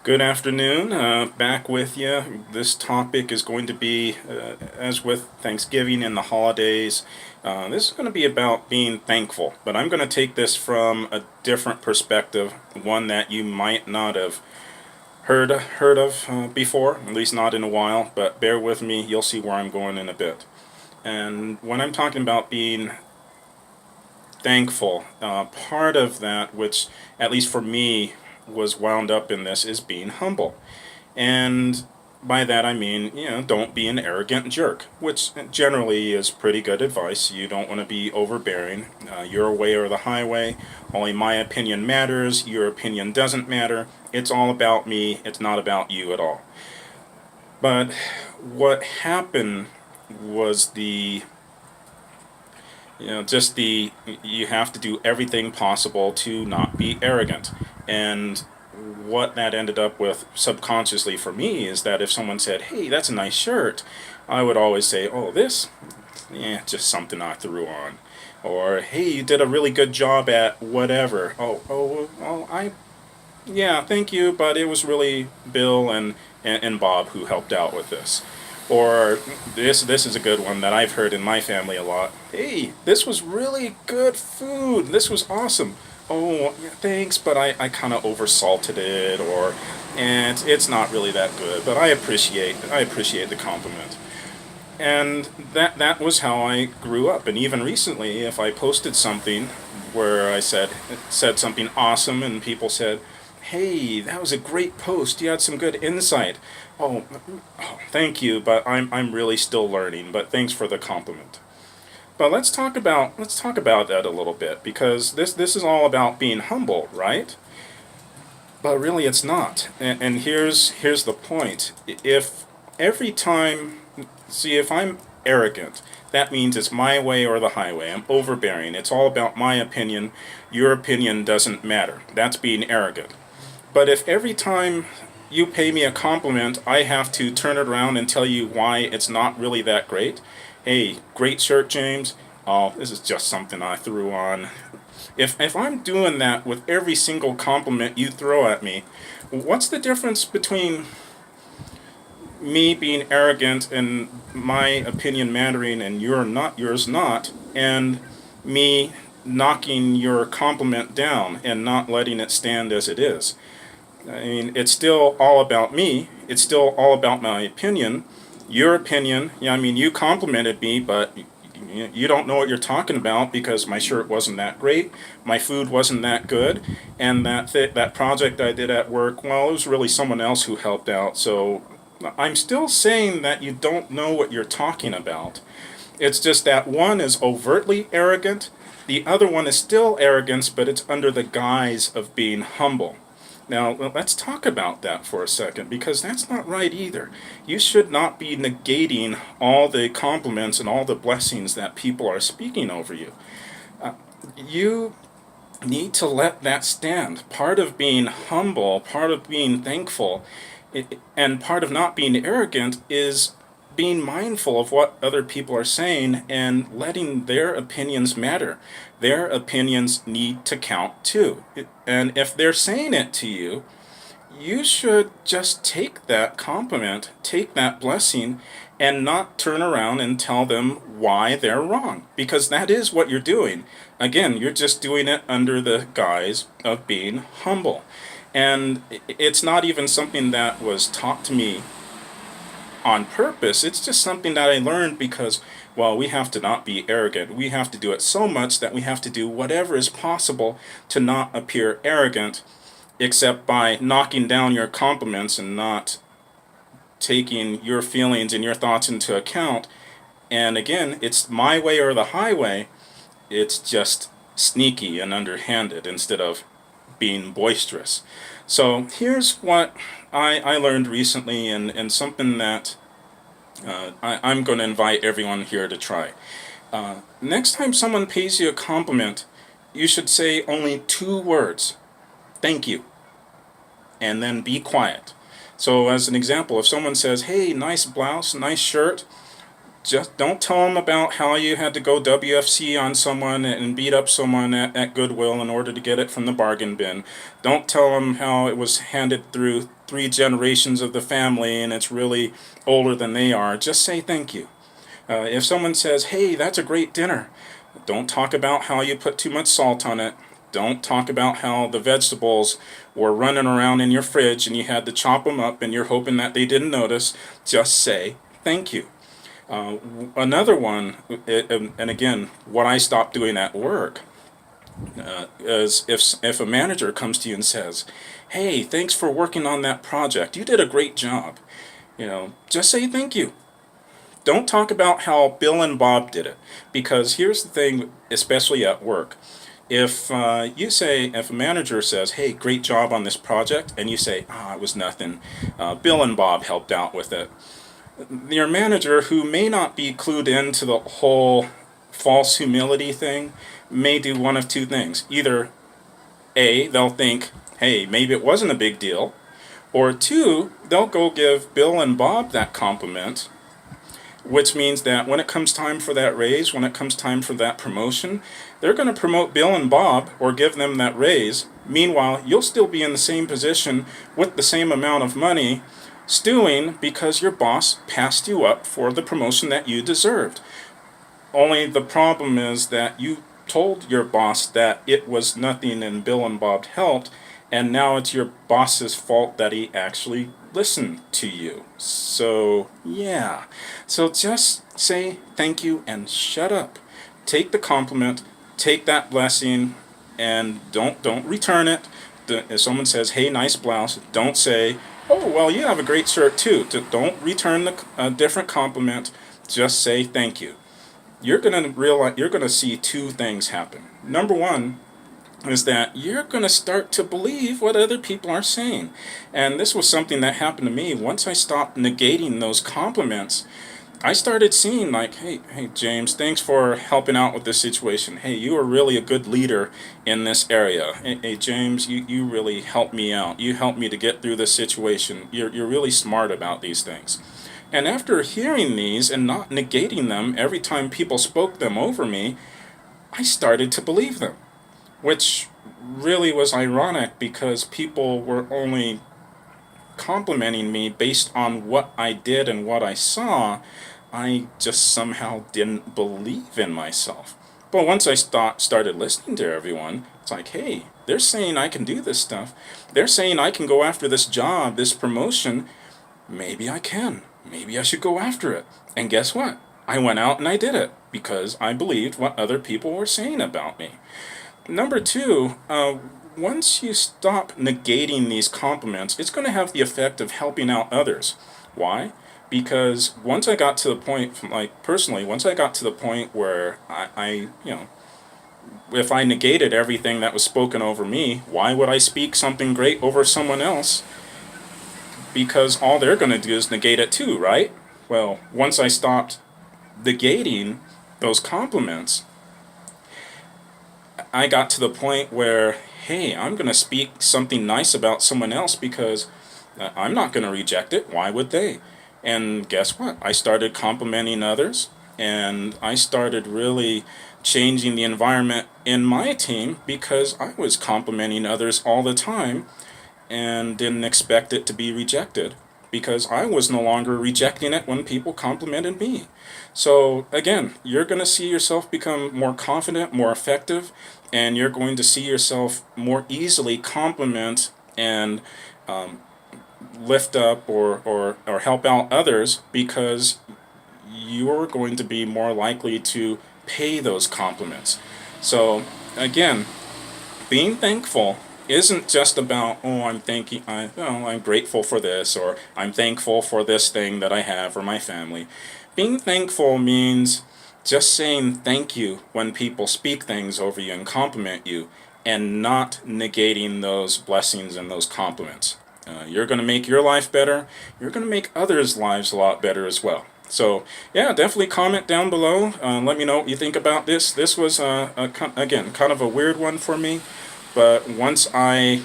Good afternoon, back with you. This topic is going to be, as with Thanksgiving and the holidays, this is going to be about being thankful. But I'm going to take this from a different perspective, one that you might not have heard of before, at least not in a while. But bear with me, you'll see where I'm going in a bit. And when I'm talking about being thankful, part of that, which at least for me was wound up in this, is being humble. And by that I mean, don't be an arrogant jerk, which generally is pretty good advice. You don't want to be overbearing. Your way or the highway. Only my opinion matters. Your opinion doesn't matter. It's all about me. It's not about you at all. But what happened was just you have to do everything possible to not be arrogant. And what that ended up with subconsciously for me is that if someone said, "Hey, that's a nice shirt," I would always say, "Oh, this, yeah, just something I threw on." Or, "Hey, you did a really good job at whatever." Yeah, thank you, but it was really Bill and Bob who helped out with this. Or this is a good one that I've heard in my family a lot. "Hey, this was really good food. This was awesome." "Oh, yeah, thanks, but I kind of oversalted it," or and it's not really that good, but I appreciate the compliment. And that was how I grew up. And even recently, if I posted something where I said something awesome and people said, "Hey, that was a great post. You had some good insight." Oh, oh, thank you, but I'm really still learning, but thanks for the compliment. But let's talk about that a little bit, because this is all about being humble, right? But really it's not. And here's the point. If every time See, if I'm arrogant, that means it's my way or the highway. I'm overbearing. It's all about my opinion. Your opinion doesn't matter. That's being arrogant. But if every time you pay me a compliment, I have to turn it around and tell you why it's not really that great. "Hey, great shirt, James." "Oh, this is just something I threw on." If I'm doing that with every single compliment you throw at me, what's the difference between me being arrogant and my opinion mattering and yours not, and me knocking your compliment down and not letting it stand as it is? I mean, it's still all about me. It's still all about my opinion. Your opinion, yeah, I mean, you complimented me, but you don't know what you're talking about, because my shirt wasn't that great, my food wasn't that good, and that project I did at work, well, it was really someone else who helped out. So I'm still saying that you don't know what you're talking about. It's just that one is overtly arrogant, the other one is still arrogance, but it's under the guise of being humble. Now, let's talk about that for a second, because that's not right either. You should not be negating all the compliments and all the blessings that people are speaking over you. You need to let that stand. Part of being humble, part of being thankful, and part of not being arrogant is being mindful of what other people are saying and letting their opinions matter. Their opinions need to count too. And if they're saying it to you, you should just take that compliment, take that blessing, and not turn around and tell them why they're wrong. Because that is what you're doing. Again, you're just doing it under the guise of being humble. And it's not even something that was taught to me on purpose. It's just something that I learned because, well, we have to not be arrogant. We have to do it so much that we have to do whatever is possible to not appear arrogant, except by knocking down your compliments and not taking your feelings and your thoughts into account. And again, it's my way or the highway. It's just sneaky and underhanded instead of being boisterous. So here's what I learned recently, and something that I'm going to invite everyone here to try. Next time someone pays you a compliment, you should say only two words: "Thank you," and then be quiet. So as an example, if someone says, "Hey, nice blouse, nice shirt," just don't tell them about how you had to go WFC on someone and beat up someone at Goodwill in order to get it from the bargain bin. Don't tell them how it was handed through three generations of the family and it's really older than they are, just say thank you. If someone says, hey, that's a great dinner, don't talk about how you put too much salt on it. Don't talk about how the vegetables were running around in your fridge and you had to chop them up and you're hoping that they didn't notice. Just say thank you. Another one, and again, what I stopped doing at work, is if a manager comes to you and says, hey, thanks for working on that project. You did a great job. Just say thank you. Don't talk about how Bill and Bob did it. Because here's the thing, especially at work. If if a manager says, hey, great job on this project, and you say, it was nothing, Bill and Bob helped out with it. Your manager, who may not be clued into the whole false humility thing, may do one of two things. Either A, they'll think, hey, maybe it wasn't a big deal, or two, they'll go give Bill and Bob that compliment, which means that when it comes time for that raise, when it comes time for that promotion, they're going to promote Bill and Bob or give them that raise. Meanwhile, you'll still be in the same position with the same amount of money, stewing because your boss passed you up for the promotion that you deserved. Only the problem is that you told your boss that it was nothing and Bill and Bob helped, and now it's your boss's fault that he actually listened to you. So, yeah. So just say thank you and shut up. Take the compliment, take that blessing, and don't return it. If someone says, hey, nice blouse, don't say, oh, well, you have a great shirt too. Don't return a different compliment. Just say thank you. You're gonna see two things happen. Number one is that you're going to start to believe what other people are saying. And this was something that happened to me. Once I stopped negating those compliments, I started seeing like, hey, James, thanks for helping out with this situation. Hey, you are really a good leader in this area. Hey, James, you really helped me out. You helped me to get through this situation. You're really smart about these things. And after hearing these and not negating them every time people spoke them over me, I started to believe them. Which really was ironic because people were only complimenting me based on what I did and what I saw. I just somehow didn't believe in myself. But once I started listening to everyone, it's like, hey, they're saying I can do this stuff. They're saying I can go after this job, this promotion. Maybe I can. Maybe I should go after it. And guess what? I went out and I did it because I believed what other people were saying about me. Number two, once you stop negating these compliments, it's going to have the effect of helping out others. Why? Because once I got to the point, once I got to the point where if I negated everything that was spoken over me, why would I speak something great over someone else? Because all they're going to do is negate it too, right? Well, once I stopped negating those compliments, I got to the point where, hey, I'm going to speak something nice about someone else because I'm not going to reject it. Why would they? And guess what? I started complimenting others, and I started really changing the environment in my team because I was complimenting others all the time and didn't expect it to be rejected because I was no longer rejecting it when people complimented me. So again, you're going to see yourself become more confident, more effective, and you're going to see yourself more easily compliment and lift up or help out others because you're going to be more likely to pay those compliments. So again, being thankful isn't just about, I'm grateful for this, or I'm thankful for this thing that I have or my family. Being thankful means just saying thank you when people speak things over you and compliment you, and not negating those blessings and those compliments. You're going to make your life better. You're going to make others' lives a lot better as well. So, yeah, definitely comment down below. Let me know what you think about this. This was, again, kind of a weird one for me. But once I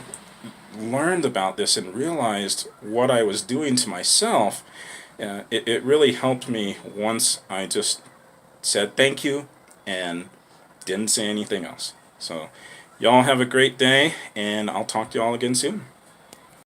learned about this and realized what I was doing to myself, it really helped me once I just said thank you and didn't say anything else. So, y'all have a great day, and I'll talk to y'all again soon.